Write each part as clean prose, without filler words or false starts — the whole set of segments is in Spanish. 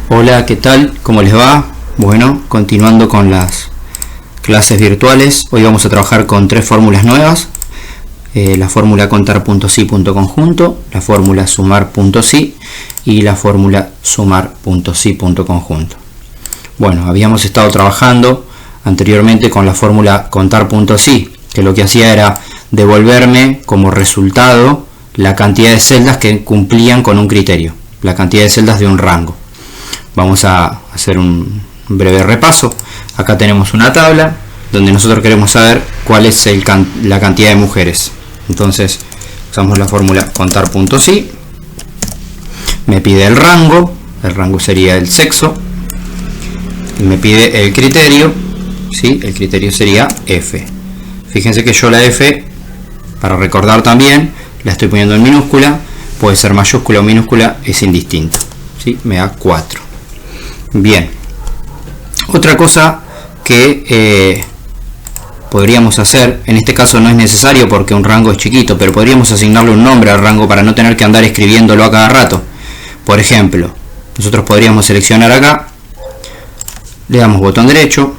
Hola, ¿qué tal? ¿Cómo les va? Bueno, continuando con las clases virtuales, hoy vamos a trabajar con tres fórmulas nuevas. La fórmula contar.si.conjunto, la fórmula sumar.si y la fórmula sumar.si.conjunto. Bueno, habíamos estado trabajando anteriormente con la fórmula contar.si, que lo que hacía era devolverme como resultado la cantidad de celdas que cumplían con un criterio, la cantidad de celdas de un rango. Vamos a hacer un breve repaso. Acá tenemos una tabla donde nosotros queremos saber cuál es la cantidad de mujeres. Entonces usamos la fórmula contar.si. Me pide el rango sería el sexo. Y me pide el criterio, ¿sí? El criterio sería F. Fíjense que yo la F, para recordar también, la estoy poniendo en minúscula. Puede ser mayúscula o minúscula, es indistinto, ¿sí? Me da 4. Bien, otra cosa que podríamos hacer, en este caso no es necesario porque un rango es chiquito, pero podríamos asignarle un nombre al rango para no tener que andar escribiéndolo a cada rato. Por ejemplo, nosotros podríamos seleccionar acá, le damos botón derecho,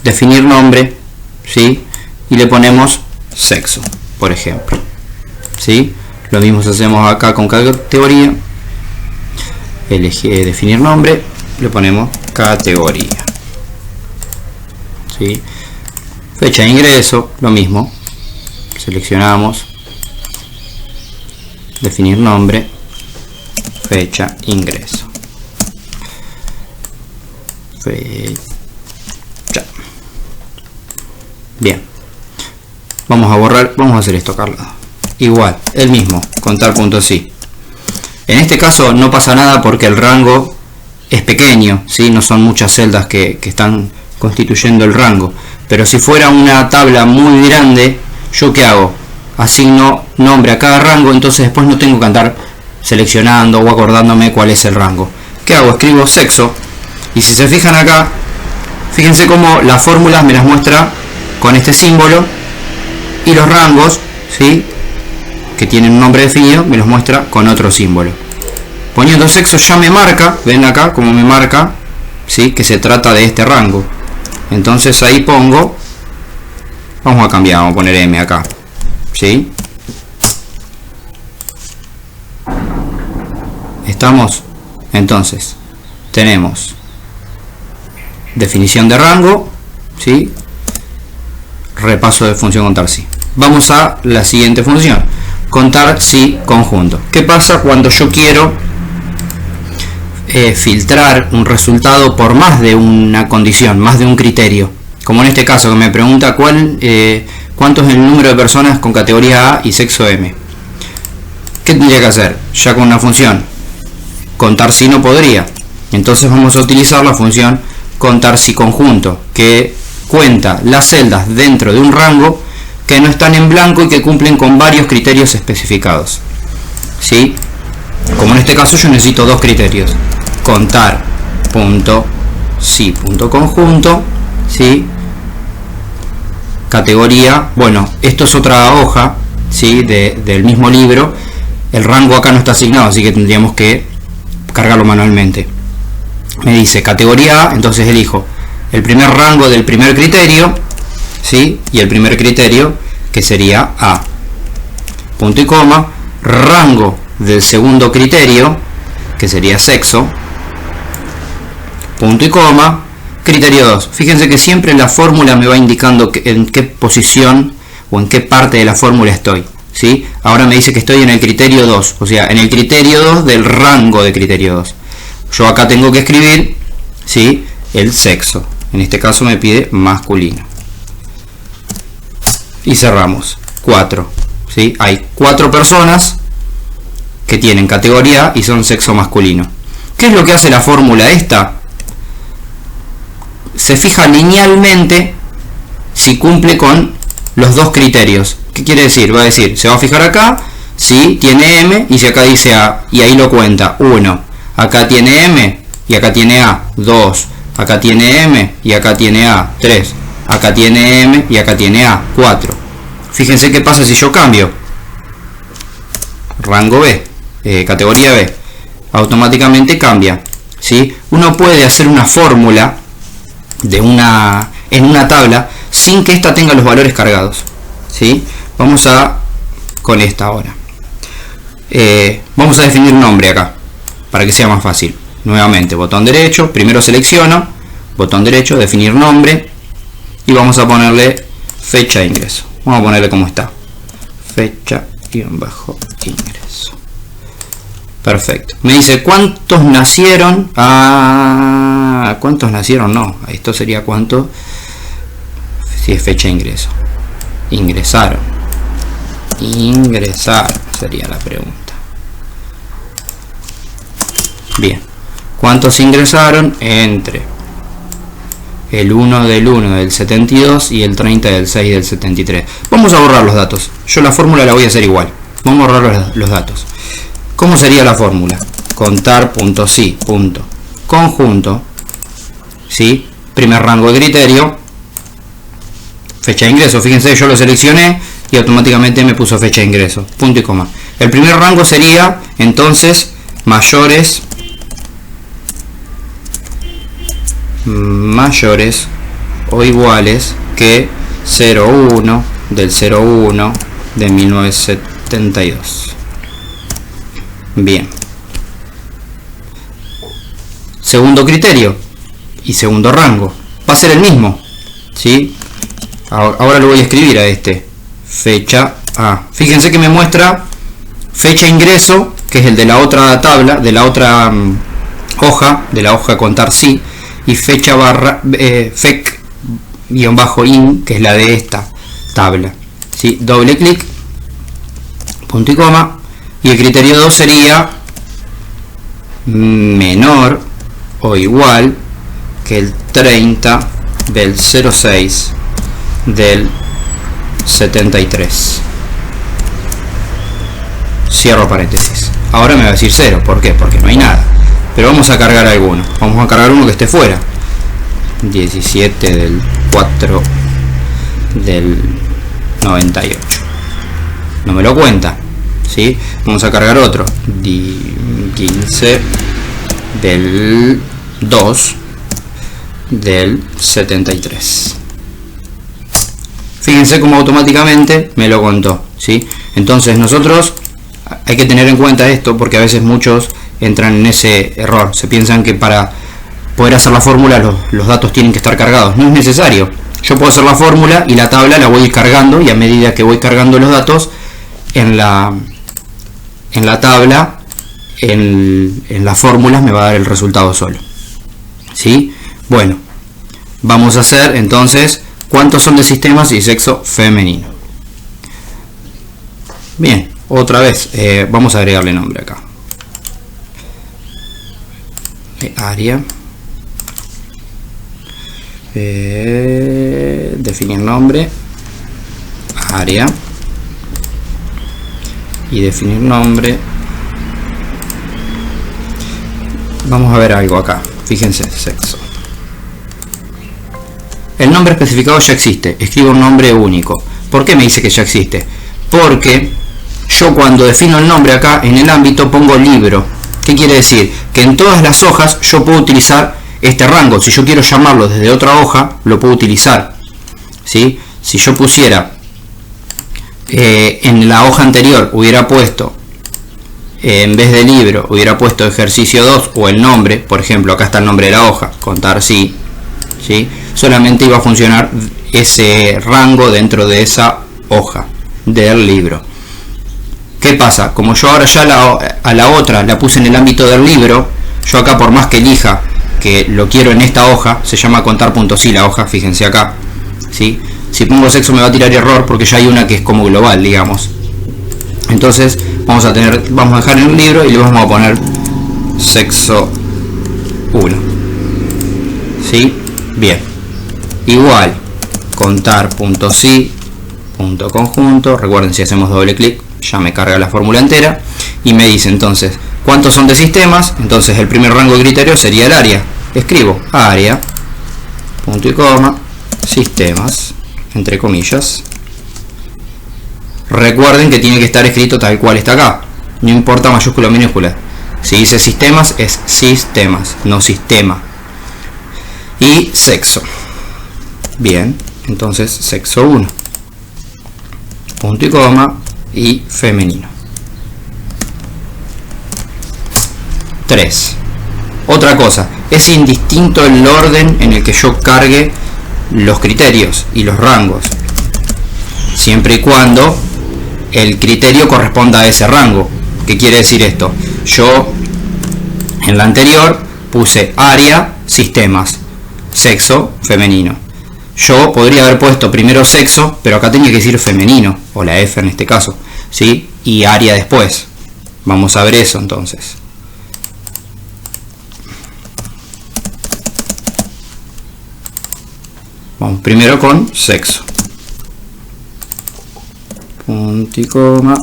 definir nombre, ¿sí? Y le ponemos sexo, por ejemplo, ¿sí? Lo mismo hacemos acá con categoría, elegir definir nombre, le ponemos categoría, ¿sí? Fecha de ingreso, lo mismo, seleccionamos, definir nombre, fecha ingreso, fecha. Bien, vamos a borrar, vamos a hacer esto acá al lado. Igual, el mismo, contar.si. En este caso no pasa nada porque el rango es pequeño, ¿sí? No son muchas celdas que están constituyendo el rango. Pero si fuera una tabla muy grande, ¿yo qué hago? Asigno nombre a cada rango, entonces después no tengo que andar seleccionando o acordándome cuál es el rango. ¿Qué hago? Escribo sexo. Y si se fijan acá, fíjense cómo las fórmulas me las muestra con este símbolo. Y los rangos, ¿sí?, que tienen un nombre definido, me los muestra con otro símbolo. Poniendo sexo ya me marca, ven acá como me marca, ¿sí?, que se trata de este rango. Entonces ahí pongo, vamos a cambiar, vamos a poner M acá, ¿sí? ¿Estamos? Entonces tenemos definición de rango, ¿sí?, repaso de función contar si. Vamos a la siguiente función, contar si conjunto. ¿Qué pasa cuando yo quiero filtrar un resultado por más de una condición, más de un criterio? Como en este caso que me pregunta cuánto es el número de personas con categoría A y sexo M. ¿Qué tendría que hacer? Ya con una función contar si no podría. Entonces vamos a utilizar la función contar si conjunto, que cuenta las celdas dentro de un rango que no están en blanco y que cumplen con varios criterios especificados, ¿sí? Como en este caso yo necesito dos criterios, contar.si.conjunto, ¿sí? Categoría, bueno, esto es otra hoja, ¿sí?, del mismo libro. El rango acá no está asignado, así que tendríamos que cargarlo manualmente. Me dice categoría A, entonces elijo el primer rango del primer criterio, ¿sí?, y el primer criterio, que sería A, punto y coma, rango del segundo criterio, que sería sexo, punto y coma, criterio 2. Fíjense que siempre la fórmula me va indicando en qué posición o en qué parte de la fórmula estoy, ¿sí? Ahora me dice que estoy en el criterio 2, o sea, en el criterio 2 del rango de criterio 2. Yo acá tengo que escribir, ¿sí?, el sexo. En este caso me pide masculino. Y cerramos. 4. ¿Sí? Hay 4 personas que tienen categoría A y son sexo masculino. ¿Qué es lo que hace la fórmula esta? Se fija linealmente si cumple con los dos criterios. ¿Qué quiere decir? Va a decir, se va a fijar acá si tiene M y si acá dice A, y ahí lo cuenta. 1. Acá tiene M y acá tiene A. 2. Acá tiene M y acá tiene A. 3. Acá tiene M y acá tiene A. 4. Fíjense qué pasa si yo cambio. Rango B, categoría B. Automáticamente cambia. ¿sí? Uno puede hacer una fórmula en una tabla sin que ésta tenga los valores cargados, ¿sí? Vamos con esta ahora. Vamos a definir nombre acá, para que sea más fácil. Nuevamente, botón derecho, primero selecciono, botón derecho, definir nombre, y vamos a ponerle fecha de ingreso. Vamos a ponerle como está, fecha-ingreso. Perfecto. Me dice cuántos nacieron. ¿Cuántos nacieron? No, esto sería cuánto, si es fecha de ingreso. Ingresaron sería la pregunta. Bien, ¿cuántos ingresaron entre el 1 del 1 del 72 y el 30 del 6 del 73? Vamos a borrar los datos. Yo la fórmula la voy a hacer igual. Vamos a borrar los datos. ¿Cómo sería la fórmula? Contar.si.conjunto, ¿sí? Primer rango de criterio, fecha de ingreso. Fíjense, yo lo seleccioné y automáticamente me puso fecha de ingreso, punto y coma. El primer rango sería entonces mayores o iguales que 01 del 01 de 1972. Bien. Segundo criterio y segundo rango va a ser el mismo, ¿sí? Ahora lo voy a escribir a este. Fecha A. Fíjense que me muestra fecha ingreso, que es el de la otra tabla, de la otra hoja, de la hoja contar sí, y fecha barra fec-in, que es la de esta tabla, ¿sí? Doble clic, punto y coma, y el criterio 2 sería menor o igual que el 30 del 06 del 73. Cierro paréntesis. Ahora me va a decir 0. ¿Por qué? Porque no hay nada. Pero vamos a cargar alguno. Vamos a cargar uno que esté fuera. 17 del 4 del 98. No me lo cuenta, ¿sí? Vamos a cargar otro. 15 del 2 del 73. Fíjense cómo automáticamente me lo contó, ¿sí? Entonces nosotros hay que tener en cuenta esto, porque a veces muchos entran en ese error. Se piensan que para poder hacer la fórmula los datos tienen que estar cargados. No es necesario. Yo puedo hacer la fórmula y la tabla la voy a ir cargando, y a medida que voy cargando los datos en la tabla, en las fórmulas me va a dar el resultado solo, ¿sí? Bueno, vamos a hacer entonces cuántos son de sistemas y sexo femenino. Bien, otra vez vamos a agregarle nombre acá. Área, definir nombre, área, y definir nombre. Vamos a ver algo acá. Fíjense, sexo. El nombre especificado ya existe. Escribo un nombre único. ¿Por qué me dice que ya existe? Porque yo cuando defino el nombre acá en el ámbito pongo libro. ¿Qué quiere decir? Que en todas las hojas yo puedo utilizar este rango. Si yo quiero llamarlo desde otra hoja, lo puedo utilizar, ¿sí? Si yo pusiera en la hoja anterior hubiera puesto, en vez de libro, hubiera puesto ejercicio 2 o el nombre, por ejemplo, acá está el nombre de la hoja, contar sí, ¿sí? Solamente iba a funcionar ese rango dentro de esa hoja del libro. ¿Qué pasa? Como yo ahora ya a la otra la puse en el ámbito del libro, yo acá por más que elija que lo quiero en esta hoja, se llama contar.si la hoja, fíjense acá, ¿sí? Si pongo sexo me va a tirar error porque ya hay una que es como global, digamos. Entonces vamos a dejar en un libro y le vamos a poner sexo 1, ¿sí? Bien, igual contar.si.conjunto. Recuerden, si hacemos doble clic ya me carga la fórmula entera y me dice entonces cuántos son de sistemas. Entonces el primer rango de criterio sería el área. Escribo área, punto y coma, sistemas, entre comillas. Recuerden que tiene que estar escrito tal cual está acá, no importa mayúscula o minúscula. Si dice sistemas, es sistemas, no sistema. Y sexo. Bien, entonces sexo 1. Punto y coma y femenino. 3. Otra cosa, es indistinto el orden en el que yo cargue los criterios y los rangos, siempre y cuando el criterio corresponda a ese rango. ¿Qué quiere decir esto? Yo en la anterior puse área, sistemas, sexo, femenino. Yo podría haber puesto primero sexo, pero acá tenía que decir femenino, o la F en este caso, ¿sí? Y área después. Vamos a ver eso entonces. Vamos primero con sexo. Punto y coma.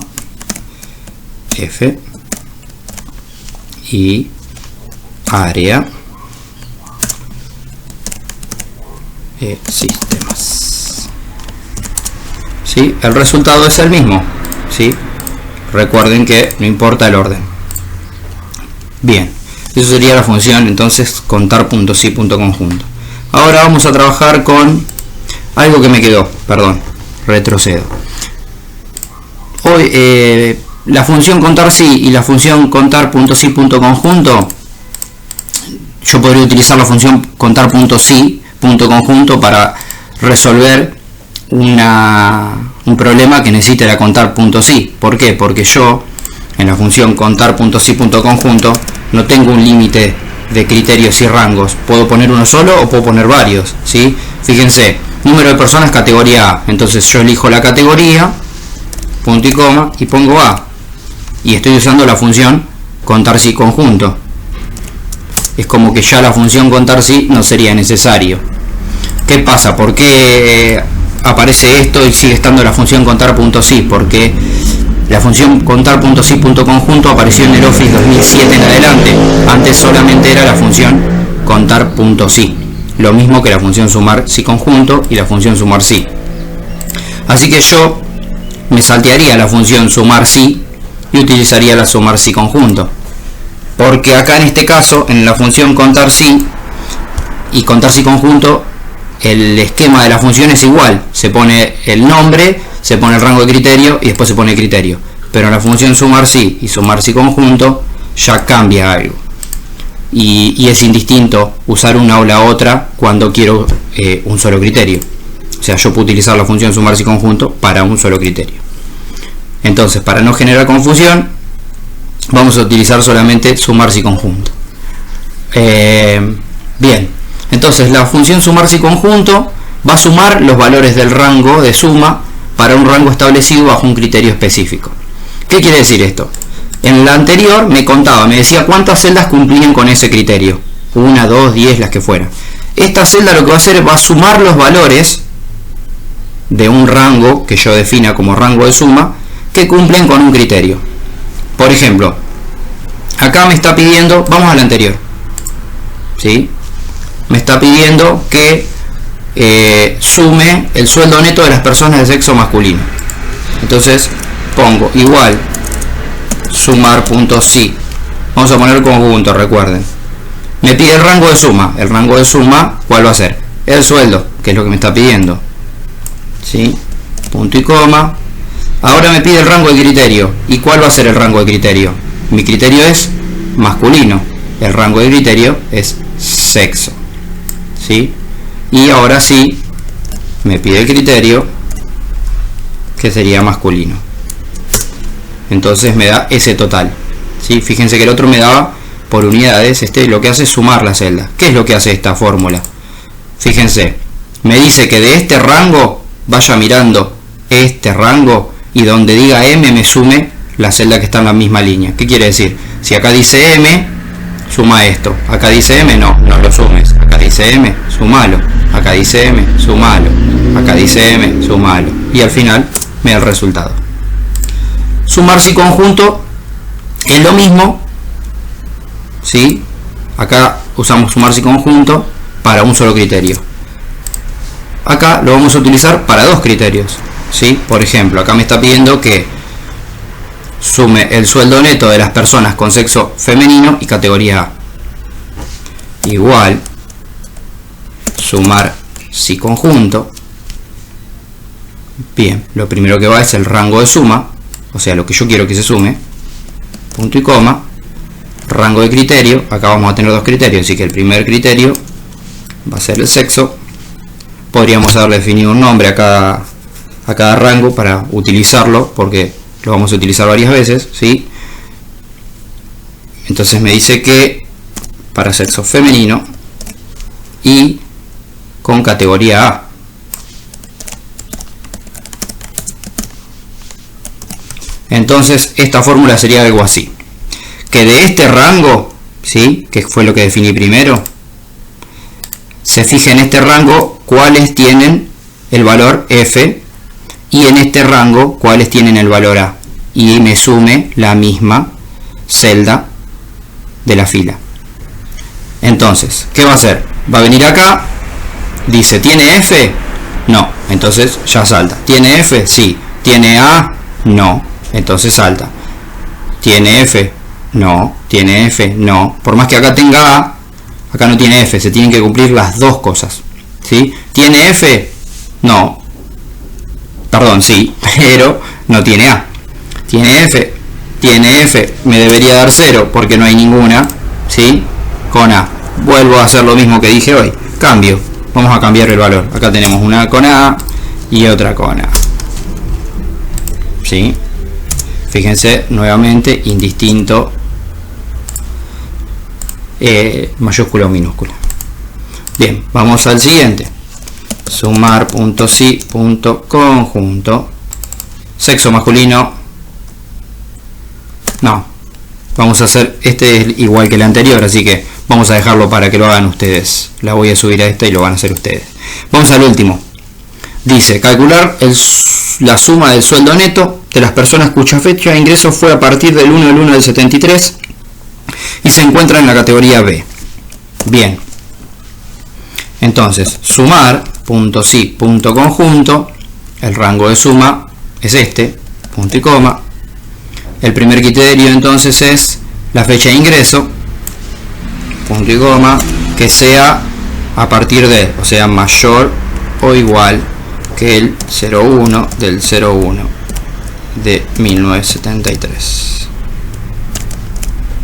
F. Y área. Sistemas. ¿Sí? El resultado es el mismo. ¿Sí? Recuerden que no importa el orden. Bien. Eso sería la función entonces contar punto sí punto conjunto. Ahora vamos a trabajar con algo que me quedó. Perdón. Retrocedo. Hoy la función contar sí y la función contar punto sí punto conjunto. Yo podría utilizar la función contar punto sí punto conjunto para resolver un problema que necesite la contar punto sí. ¿Por qué? Porque yo en la función contar punto sí punto conjunto no tengo un límite de criterios y rangos. Puedo poner uno solo o puedo poner varios, ¿sí? Fíjense, número de personas categoría A. Entonces yo elijo la categoría, punto y coma, y pongo A. Y estoy usando la función contar sí conjunto. Es como que ya la función contar sí no sería necesario. ¿Qué pasa? ¿Por qué aparece esto y sigue estando la función contar punto sí? Porque la función contar punto sí punto conjunto apareció en el Office 2007 en adelante. Antes solamente era la función contar punto sí. Lo mismo que la función sumar sí conjunto y la función sumar sí. Así que yo me saltearía la función sumar sí y utilizaría la sumar sí conjunto. Porque acá en este caso, en la función contar sí y contar sí conjunto, el esquema de la función es igual. Se pone el nombre, se pone el rango de criterio y después se pone el criterio. Pero en la función sumar sí y sumar sí conjunto ya cambia algo. Y es indistinto usar una o la otra cuando quiero un solo criterio. O sea, yo puedo utilizar la función sumar sí conjunto para un solo criterio. Entonces, para no generar confusión, vamos a utilizar solamente sumar sí conjunto. Bien, entonces la función sumar sí conjunto va a sumar los valores del rango de suma para un rango establecido bajo un criterio específico. ¿Qué quiere decir esto? En la anterior me contaba, me decía cuántas celdas cumplían con ese criterio. 1, 2, 10, las que fueran. Esta celda lo que va a hacer va a sumar los valores de un rango que yo defina como rango de suma que cumplen con un criterio. Por ejemplo, acá me está pidiendo, vamos a la anterior, ¿sí? Me está pidiendo que sume el sueldo neto de las personas de sexo masculino. Entonces pongo igual sumar punto sí. Vamos a poner conjunto, recuerden. Me pide el rango de suma. El rango de suma, ¿cuál va a ser? El sueldo, que es lo que me está pidiendo, ¿sí? Punto y coma. Ahora me pide el rango de criterio. ¿Y cuál va a ser el rango de criterio? Mi criterio es masculino. El rango de criterio es sexo, ¿sí? Y ahora sí me pide el criterio que sería masculino. Entonces me da ese total, ¿sí? Fíjense que el otro me daba por unidades. Este lo que hace es sumar la celda. ¿Qué es lo que hace esta fórmula? Fíjense, me dice que de este rango vaya mirando este rango y donde diga M me sume la celda que está en la misma línea. ¿Qué quiere decir? Si acá dice M, suma esto. Acá dice M, no lo sumes. Acá dice M, sumalo. Acá dice M, sumalo. Acá dice M, sumalo. Y al final me da el resultado. Sumar sí conjunto es lo mismo, ¿sí? Acá usamos sumar sí conjunto para un solo criterio. Acá lo vamos a utilizar para dos criterios, ¿sí? Por ejemplo, acá me está pidiendo que sume el sueldo neto de las personas con sexo femenino y categoría A. Igual, sumar si conjunto. Bien, lo primero que va es el rango de suma, o sea, lo que yo quiero que se sume, punto y coma, rango de criterio, acá vamos a tener dos criterios, así que el primer criterio va a ser el sexo. Podríamos haberle definido un nombre a cada rango para utilizarlo, porque lo vamos a utilizar varias veces, ¿sí? Entonces me dice que para sexo femenino y con categoría A. Entonces esta fórmula sería algo así, que de este rango, ¿sí?, que fue lo que definí primero, se fija en este rango cuáles tienen el valor F y en este rango cuáles tienen el valor A, y me sume la misma celda de la fila. Entonces, ¿qué va a hacer? Va a venir acá, dice, ¿tiene F? No, entonces ya salta. ¿Tiene F? Sí. ¿Tiene A? No, entonces salta. ¿Tiene F? No. ¿Tiene F? No. Por más que acá tenga A, acá no tiene F, se tienen que cumplir las dos cosas, ¿sí? ¿Tiene F? No. Perdón, sí, pero no tiene A. ¿Tiene F? Tiene F, me debería dar 0 porque no hay ninguna, ¿sí?, con A. Vuelvo a hacer lo mismo que dije hoy, cambio, vamos a cambiar el valor. Acá tenemos una con A y otra con A, ¿sí? Fíjense, nuevamente, indistinto, mayúscula o minúscula. Bien, vamos al siguiente. Sumar punto si punto conjunto. Sexo masculino. No, vamos a hacer, este es igual que el anterior, así que vamos a dejarlo para que lo hagan ustedes. La voy a subir a esta y lo van a hacer ustedes. Vamos al último. Dice, calcular la suma del sueldo neto de las personas cuya fecha de ingreso fue a partir del 1 del 1 del 73 y se encuentra en la categoría B. Bien. Entonces, sumar, punto si, punto conjunto, el rango de suma es este, punto y coma. El primer criterio entonces es la fecha de ingreso, punto y coma, que sea a partir de, o sea, mayor o igual que el 01 del 01 de 1973.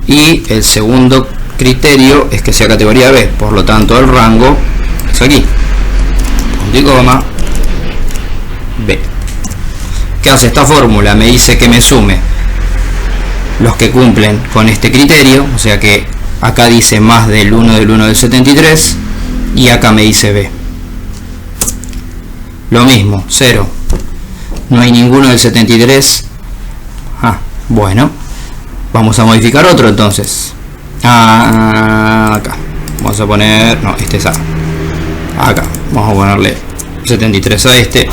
Y el segundo criterio es que sea categoría B, por lo tanto el rango es aquí, punto y coma, B. ¿Qué hace esta fórmula? Me dice que me sume los que cumplen con este criterio, o sea que acá dice más del 1 del 1 del 73 y acá me dice B. Lo mismo, 0. No hay ninguno del 73. Bueno, vamos a modificar otro entonces. Acá. Vamos a poner, no, este es A. Acá, vamos a ponerle 73 a este.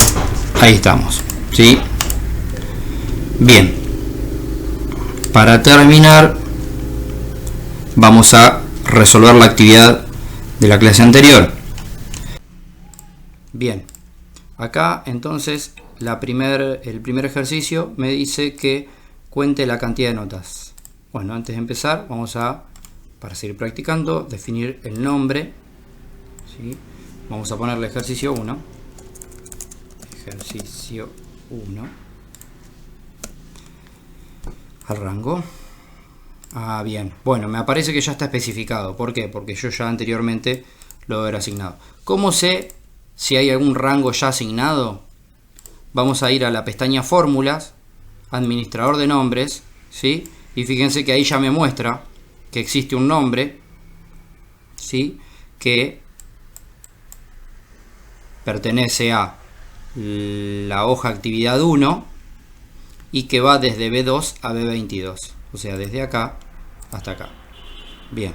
Ahí estamos, ¿sí? Bien. Para terminar, vamos a resolver la actividad de la clase anterior. Bien, acá entonces el primer ejercicio me dice que cuente la cantidad de notas. Bueno, antes de empezar vamos a, para seguir practicando, definir el nombre, ¿sí? Vamos a ponerle ejercicio 1. Ejercicio 1. Al rango. Bien. Bueno, me aparece que ya está especificado. ¿Por qué? Porque yo ya anteriormente lo hubiera asignado. ¿Cómo sé si hay algún rango ya asignado? Vamos a ir a la pestaña Fórmulas, Administrador de Nombres, ¿sí? Y fíjense que ahí ya me muestra que existe un nombre, ¿sí?, que pertenece a la hoja actividad 1 y que va desde B2 a B22, o sea, desde acá hasta acá. Bien,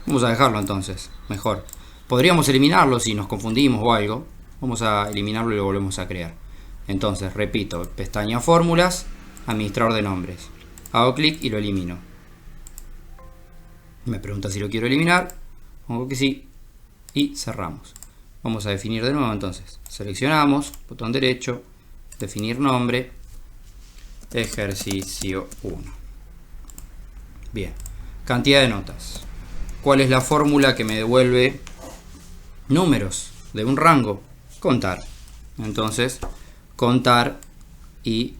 vamos a dejarlo entonces, mejor. Podríamos eliminarlo si nos confundimos o algo. Vamos a eliminarlo y lo volvemos a crear. Entonces, repito, pestaña Fórmulas, Administrador de Nombres. Hago clic y lo elimino. Me pregunta si lo quiero eliminar. Pongo que sí y cerramos. Vamos a definir de nuevo entonces. Seleccionamos, botón derecho, definir nombre. ejercicio 1. Bien, cantidad de notas. ¿Cuál es la fórmula que me devuelve números de un rango? Contar. Entonces, contar, y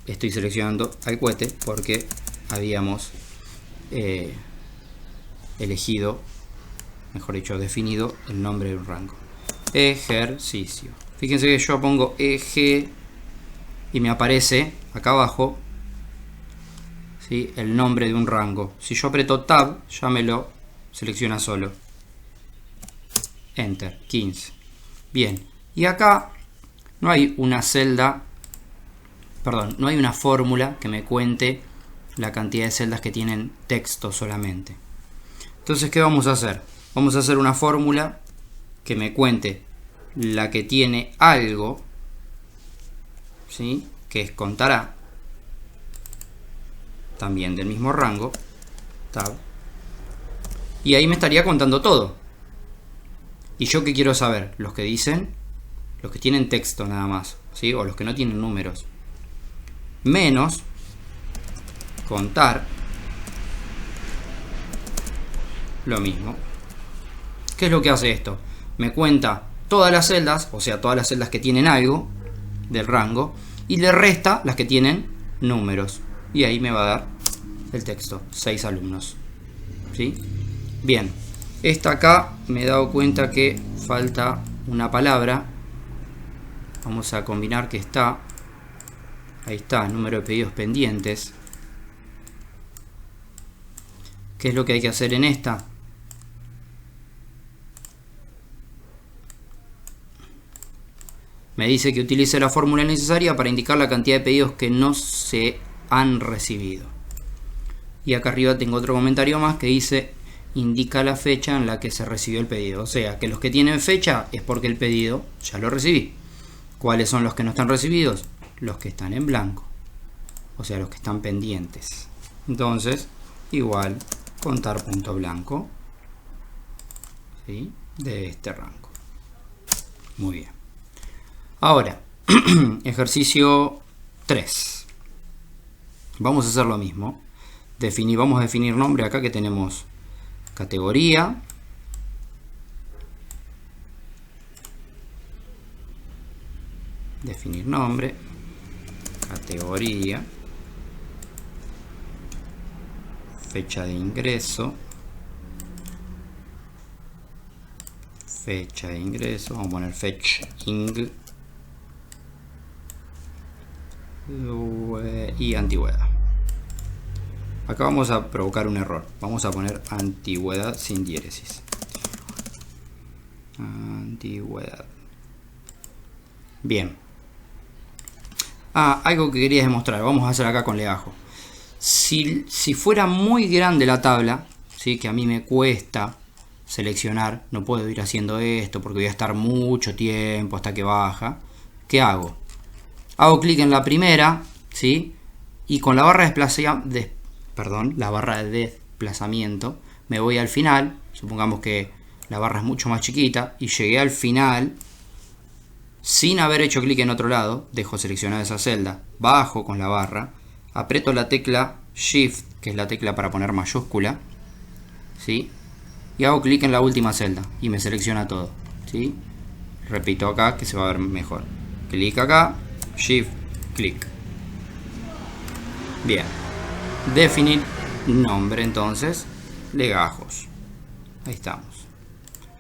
estoy seleccionando al cohete porque habíamos elegido, mejor dicho, definido el nombre de un rango. Ejercicio. Fíjense que yo pongo EG y me aparece acá abajo, ¿sí?, el nombre de un rango. Si yo aprieto Tab, ya me lo selecciona solo. Enter, 15. Bien, y acá no hay una celda, perdón, no hay una fórmula que me cuente la cantidad de celdas que tienen texto solamente. Entonces, ¿qué vamos a hacer? Vamos a hacer una fórmula que me cuente la que tiene algo, ¿sí?, que es contará, también del mismo rango, Tab, y ahí me estaría contando todo. ¿Y yo qué quiero saber? Los que dicen, los que tienen texto nada más, ¿sí?, o los que no tienen números. Menos contar lo mismo. ¿Qué es lo que hace esto? Me cuenta todas las celdas, o sea, todas las celdas que tienen algo del rango, y le resta las que tienen números. Y ahí me va a dar el texto, 6 alumnos. ¿Sí? Bien, esta acá me he dado cuenta que falta una palabra. Vamos a combinar que está, ahí está, número de pedidos pendientes. ¿Qué es lo que hay que hacer en esta? Me dice que utilice la fórmula necesaria para indicar la cantidad de pedidos que no se han recibido. Y acá arriba tengo otro comentario más que dice: indica la fecha en la que se recibió el pedido. O sea, que los que tienen fecha es porque el pedido ya lo recibí. ¿Cuáles son los que no están recibidos? Los que están en blanco. O sea, los que están pendientes. Entonces, igual contar punto blanco, ¿sí?, de este rango. Muy bien. Ahora, ejercicio 3. Vamos a hacer lo mismo. Vamos a definir nombre acá, que tenemos categoría, definir nombre, categoría, fecha de ingreso, vamos a poner fetch ing, y antigüedad. Acá vamos a provocar un error. Vamos a poner antigüedad sin diéresis. Antigüedad. Bien. Algo que quería demostrar. Vamos a hacer acá con legajo. Si fuera muy grande la tabla, ¿sí?, que a mí me cuesta seleccionar, no puedo ir haciendo esto porque voy a estar mucho tiempo hasta que baja. ¿Qué hago? Hago clic en la primera, ¿sí?, y con la barra de desplazamiento me voy al final. Supongamos que la barra es mucho más chiquita y llegué al final sin haber hecho clic en otro lado. Dejo seleccionada esa celda, bajo con la barra, aprieto la tecla Shift, que es la tecla para poner mayúscula, ¿sí?, y hago clic en la última celda y me selecciona todo, ¿sí? Repito acá que se va a ver mejor. Clic acá, Shift, clic. Bien. Definir nombre, entonces, legajos. Ahí estamos.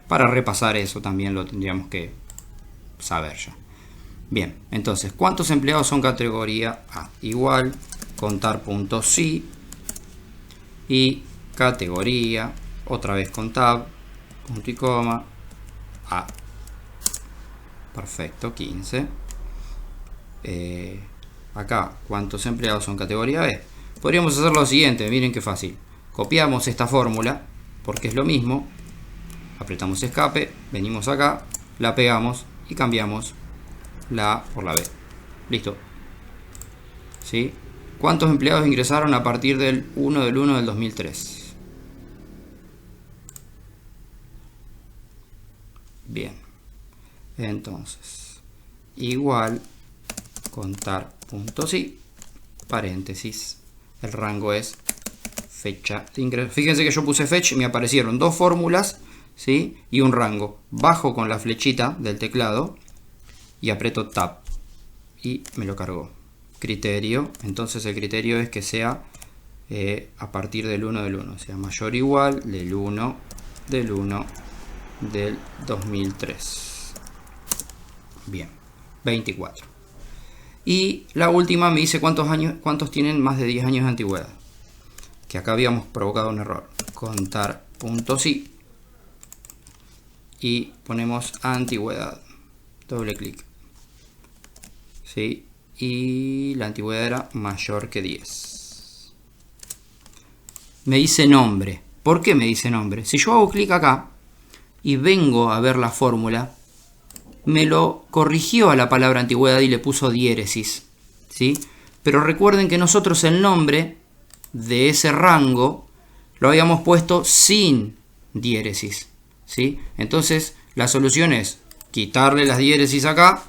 Para repasar eso también lo tendríamos que saber ya. Bien, entonces, ¿cuántos empleados son categoría A? Igual, contar.si y categoría, otra vez con tab, punto y coma, A. Perfecto, 15. Acá, ¿cuántos empleados son categoría B? Podríamos hacer lo siguiente, miren qué fácil. Copiamos esta fórmula, porque es lo mismo. Apretamos escape, venimos acá, la pegamos y cambiamos la A por la B. Listo. ¿Sí? ¿Cuántos empleados ingresaron a partir del 1/1 del 2003? Bien. Entonces, igual contar.si, paréntesis. El rango es fecha de ingreso. Fíjense que yo puse fetch y me aparecieron dos fórmulas, ¿sí? Y un rango. Bajo con la flechita del teclado y aprieto tab y me lo cargó. Criterio, entonces el criterio es que sea a partir del 1 del 1, sea mayor o igual del 1 del 1 del 2003. Bien, 24. Y la última me dice cuántos tienen más de 10 años de antigüedad. Que acá habíamos provocado un error. Contar punto sí. Y ponemos antigüedad. Doble clic. ¿Sí? Y la antigüedad era mayor que 10. Me dice nombre. ¿Por qué me dice nombre? Si yo hago clic acá y vengo a ver la fórmula, me lo corrigió a la palabra antigüedad y le puso diéresis, ¿sí? Pero recuerden que nosotros el nombre de ese rango lo habíamos puesto sin diéresis, ¿sí? Entonces la solución es quitarle las diéresis acá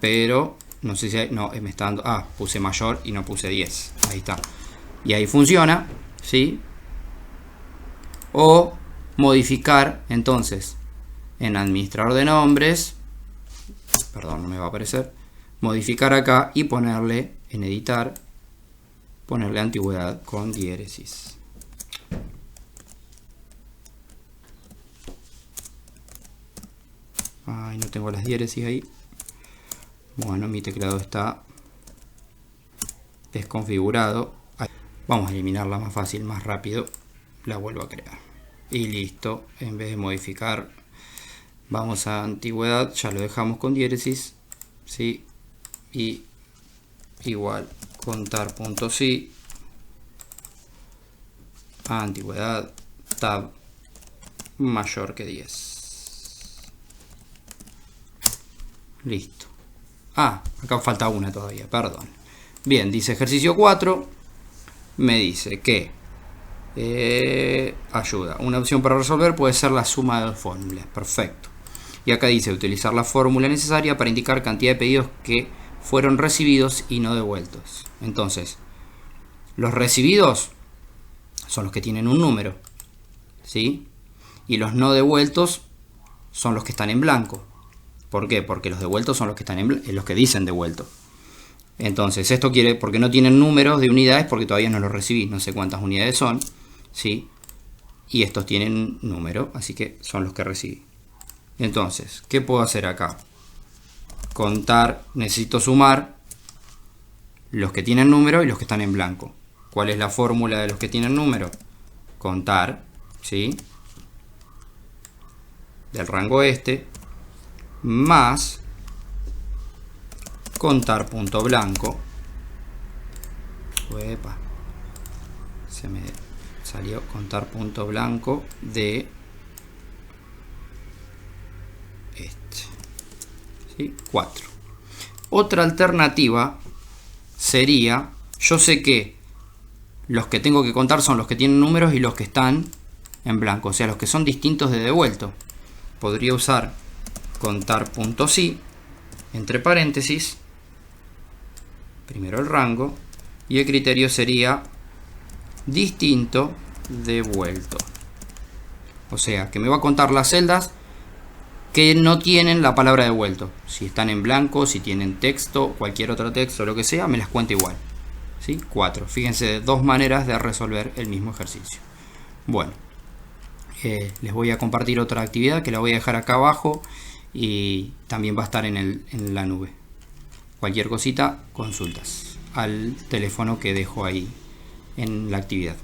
pero no sé si hay, no, me está dando, puse mayor y no puse 10, ahí está, y ahí funciona, ¿sí? O modificar entonces en administrador de nombres, perdón, no me va a aparecer, modificar acá y ponerle en editar, ponerle antigüedad con diéresis. Ay, no tengo las diéresis ahí. Bueno, mi teclado está desconfigurado. Vamos a eliminarla más fácil, más rápido. La vuelvo a crear. Y listo. En vez de modificar, vamos a antigüedad. Ya lo dejamos con diéresis. ¿Sí? Y igual contar punto sí. Antigüedad. Tab mayor que 10. Listo. Acá falta una todavía, perdón. Bien, dice ejercicio 4. Me dice que ayuda. Una opción para resolver puede ser la suma de dos fórmulas. Perfecto. Y acá dice utilizar la fórmula necesaria para indicar cantidad de pedidos que fueron recibidos y no devueltos. Entonces, los recibidos son los que tienen un número, ¿sí? Y los no devueltos son los que están en blanco. ¿Por qué? Porque los devueltos son los que están en los que dicen devuelto. Entonces, esto quiere, porque no tienen números de unidades, porque todavía no los recibí, no sé cuántas unidades son, ¿sí? Y estos tienen número, así que son los que recibí. Entonces, ¿qué puedo hacer acá? Contar, necesito sumar los que tienen número y los que están en blanco. ¿Cuál es la fórmula de los que tienen número? Contar, ¿sí? Del rango más contar punto blanco. Uepa, se me salió contar punto blanco de ¿sí? 4. Otra alternativa sería, yo sé que los que tengo que contar son los que tienen números y los que están en blanco, o sea, los que son distintos de devuelto. Podría usar contar punto sí, entre paréntesis, primero el rango, y el criterio sería distinto devuelto. O sea, que me va a contar las celdas que no tienen la palabra devuelto. Si están en blanco, si tienen texto, cualquier otro texto, lo que sea, me las cuenta igual. ¿Sí? 4. Fíjense, dos maneras de resolver el mismo ejercicio. Bueno, les voy a compartir otra actividad que la voy a dejar acá abajo y también va a estar en la nube. Cualquier cosita, consultas al teléfono que dejo ahí en la actividad.